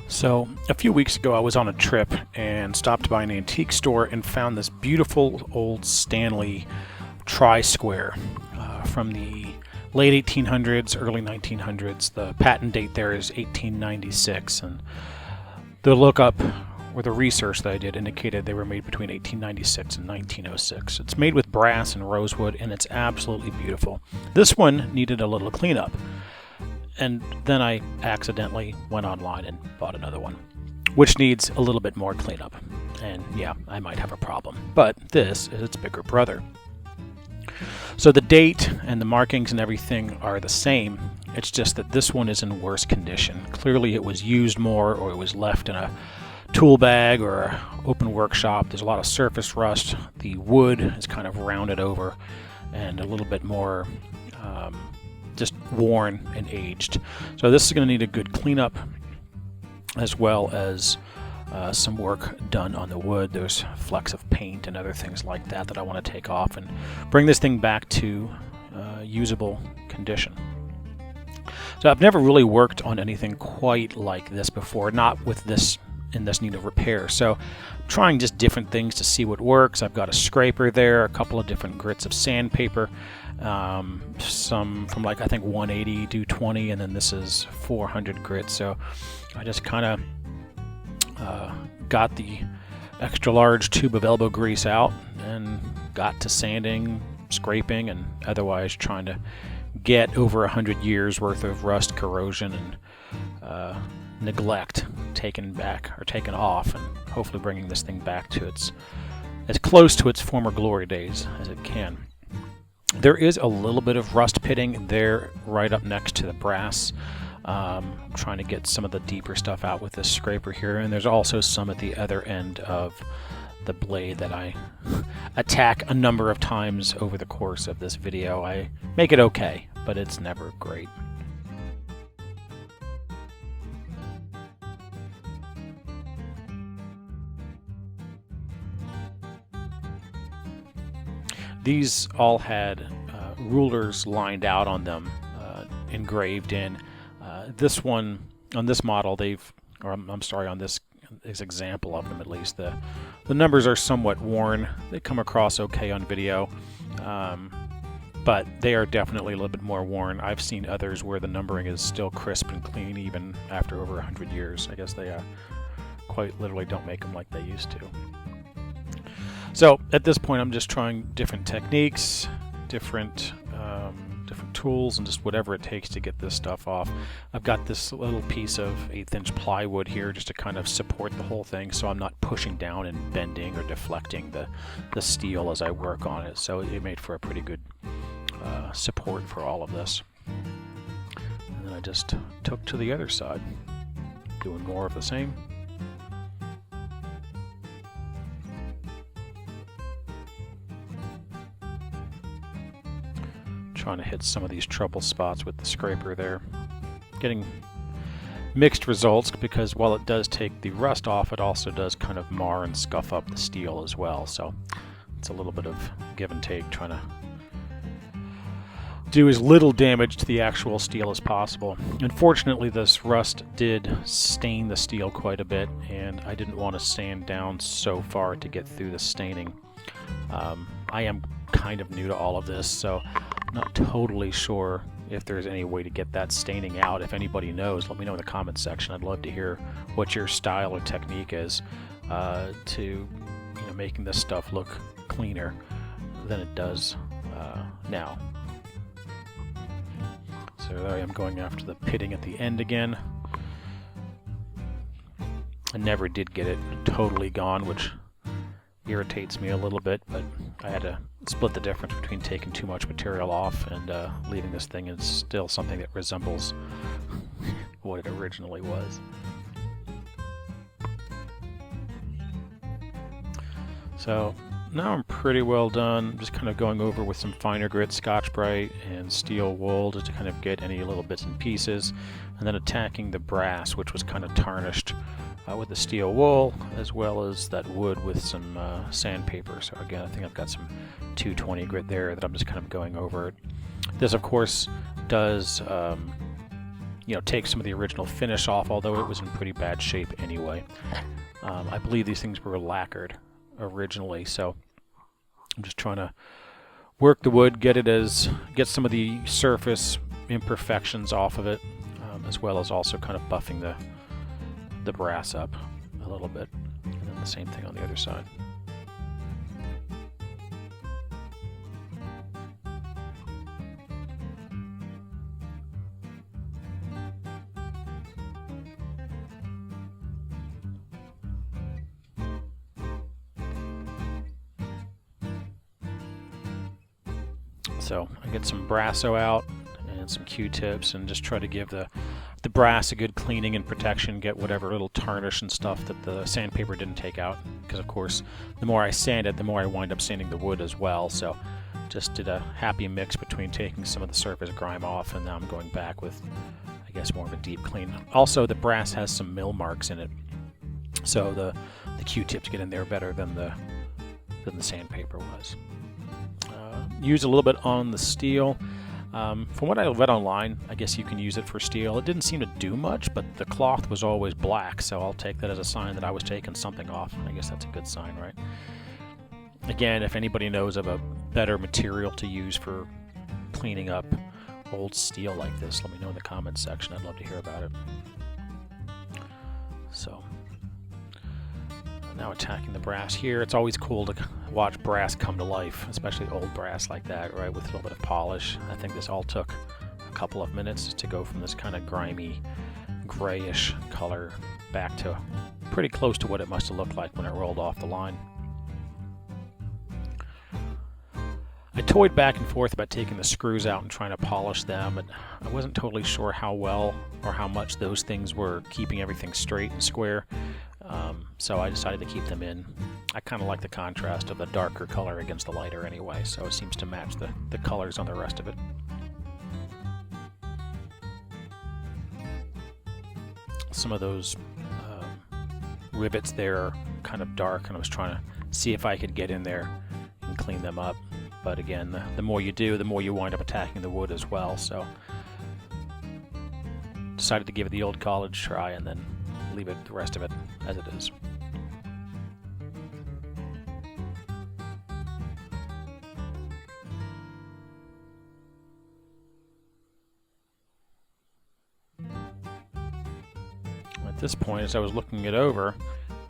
So, a few weeks ago, I was on a trip and stopped by an antique store and found this beautiful old Stanley tri-square from the late 1800s, early 1900s. The patent date there is 1896, and the lookup or the research that I did indicated they were made between 1896 and 1906. It's made with brass and rosewood, and it's absolutely beautiful. This one needed a little cleanup. And then I accidentally went online and bought another one, which needs a little bit more cleanup. And yeah, I might have a problem. But this is its bigger brother. So the date and the markings and everything are the same. It's just that this one is in worse condition. Clearly it was used more, or it was left in a tool bag or an open workshop. There's a lot of surface rust. The wood is kind of rounded over and a little bit more just worn and aged. So this is going to need a good cleanup, as well as some work done on the wood. There's flecks of paint and other things like that that I want to take off and bring this thing back to usable condition. So I've never really worked on anything quite like this before, not with this in this need of repair. So I'm trying just different things to see what works. I've got a scraper there, a couple of different grits of sandpaper, some from like I think 180 to 20, and then this is 400 grit. So I just kind of got the extra large tube of elbow grease out and got to sanding, scraping, and otherwise trying to get over 100 years worth of rust, corrosion, and neglect taken back or taken off, and hopefully bringing this thing back to its as close to its former glory days as it can. There is a little bit of rust pitting there right up next to the brass. Trying to get some of the deeper stuff out with this scraper here, and there's also some at the other end of the blade that I attack a number of times over the course of this video. I make it okay, but it's never great. These all had rulers lined out on them, engraved in. This one, on this model, on this example of them at least, the numbers are somewhat worn. They come across okay on video, but they are definitely a little bit more worn. I've seen others where the numbering is still crisp and clean even after over 100 years. I guess they quite literally don't make them like they used to. So at this point, I'm just trying different techniques, different tools, and just whatever it takes to get this stuff off. I've got this little piece of 1/8" plywood here just to kind of support the whole thing, so I'm not pushing down and bending or deflecting the steel as I work on it. So it made for a pretty good support for all of this. And then I just took to the other side, doing more of the same. Trying to hit some of these trouble spots with the scraper there. Getting mixed results, because while it does take the rust off, it also does kind of mar and scuff up the steel as well. So it's a little bit of give and take, trying to do as little damage to the actual steel as possible. Unfortunately, this rust did stain the steel quite a bit, and I didn't want to sand down so far to get through the staining. I am kind of new to all of this, so I'm not totally sure if there's any way to get that staining out. If anybody knows, let me know in the comments section. I'd love to hear what your style or technique is to making this stuff look cleaner than it does now. So there I am going after the pitting at the end again. I never did get it totally gone, which irritates me a little bit, but I had to split the difference between taking too much material off and leaving this thing as still something that resembles what it originally was. So now I'm pretty well done. I'm just kind of going over with some finer grit Scotch-Brite and steel wool just to kind of get any little bits and pieces, and then attacking the brass, which was kind of tarnished with the steel wool, as well as that wood with some sandpaper. So again, I think I've got some 220 grit there that I'm just kind of going over it. This, of course, does take some of the original finish off, although it was in pretty bad shape anyway. I believe these things were lacquered originally, so I'm just trying to work the wood, get some of the surface imperfections off of it, as well as also kind of buffing the brass up a little bit, and then the same thing on the other side. So I get some Brasso out and some Q-tips and just try to give the brass a good cleaning and protection, get whatever little tarnish and stuff that the sandpaper didn't take out, because of course the more I sand it, the more I wind up sanding the wood as well. So just did a happy mix between taking some of the surface grime off, and now I'm going back with, I guess, more of a deep clean. Also, the brass has some mill marks in it, so the Q-tips get in there better than the sandpaper was. Use a little bit on the steel. From what I read online, I guess you can use it for steel. It didn't seem to do much, but the cloth was always black, so I'll take that as a sign that I was taking something off. I guess that's a good sign, right? Again, if anybody knows of a better material to use for cleaning up old steel like this, let me know in the comments section. I'd love to hear about it. So now attacking the brass here. It's always cool to watch brass come to life, especially old brass like that, right, with a little bit of polish. I think this all took a couple of minutes to go from this kind of grimy, grayish color back to pretty close to what it must have looked like when it rolled off the line. I toyed back and forth about taking the screws out and trying to polish them, and I wasn't totally sure how well or how much those things were keeping everything straight and square. So I decided to keep them in. I kind of like the contrast of the darker color against the lighter anyway, so it seems to match the colors on the rest of it. Some of those rivets there are kind of dark, and I was trying to see if I could get in there and clean them up. But again, the more you do, the more you wind up attacking the wood as well, so decided to give it the old college try and then leave it the rest of it as it is. At this point, as I was looking it over,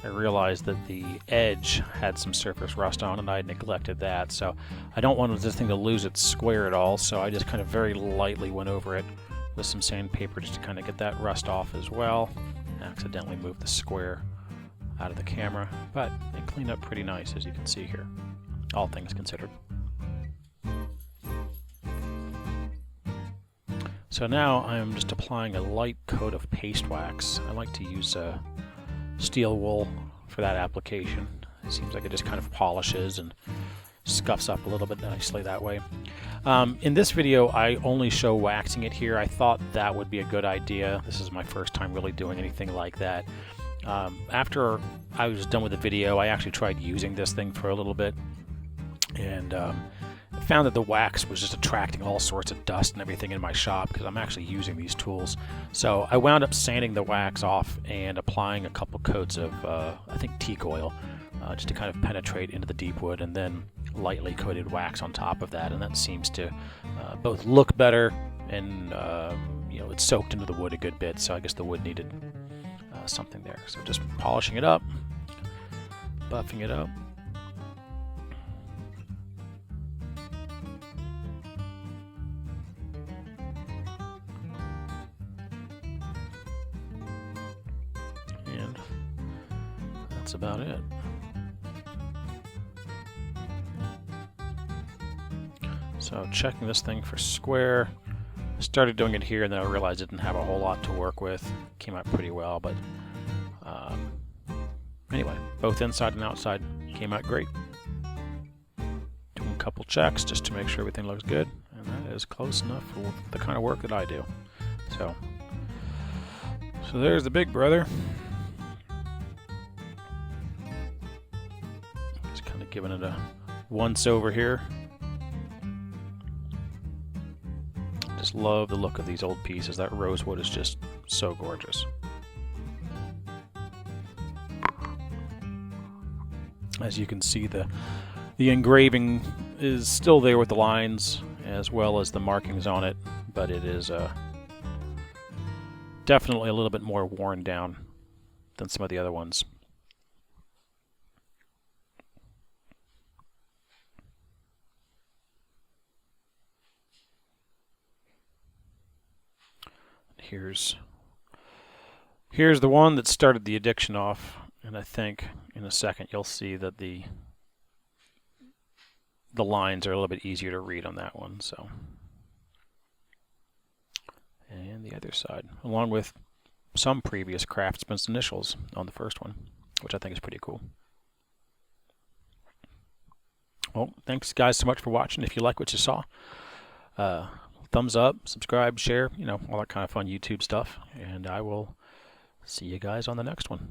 I realized that the edge had some surface rust on, and I had neglected that. So I don't want this thing to lose its square at all, so I just kind of very lightly went over it with some sandpaper just to kind of get that rust off as well. Accidentally moved the square out of the camera, but it cleaned up pretty nice, as you can see here, all things considered. So now I'm just applying a light coat of paste wax. I like to use steel wool for that application. It seems like it just kind of polishes and scuffs up a little bit nicely that way. In this video, I only show waxing it here. I thought that would be a good idea. This is my first time really doing anything like that. After I was done with the video, I actually tried using this thing for a little bit, and found that the wax was just attracting all sorts of dust and everything in my shop because I'm actually using these tools. So I wound up sanding the wax off and applying a couple coats of, I think, teak oil, just to kind of penetrate into the deep wood, and then lightly coated wax on top of that, and that seems to both look better and it soaked into the wood a good bit, so I guess the wood needed something there. So just polishing it up, buffing it up. And that's about it. So checking this thing for square. I started doing it here, and then I realized it didn't have a whole lot to work with. Came out pretty well, but anyway, both inside and outside came out great. Doing a couple checks just to make sure everything looks good, and that is close enough for the kind of work that I do. So there's the big brother. Just kind of giving it a once over here. just love the look of these old pieces. That rosewood is just so gorgeous. As you can see, the engraving is still there with the lines as well as the markings on it, but it is definitely a little bit more worn down than some of the other ones. Here's the one that started the addiction off, and I think in a second you'll see that the lines are a little bit easier to read on that one. So, and the other side, along with some previous craftsman's initials on the first one, which I think is pretty cool. Well, thanks guys so much for watching. If you like what you saw, thumbs up, subscribe, share, all that kind of fun YouTube stuff, and I will see you guys on the next one.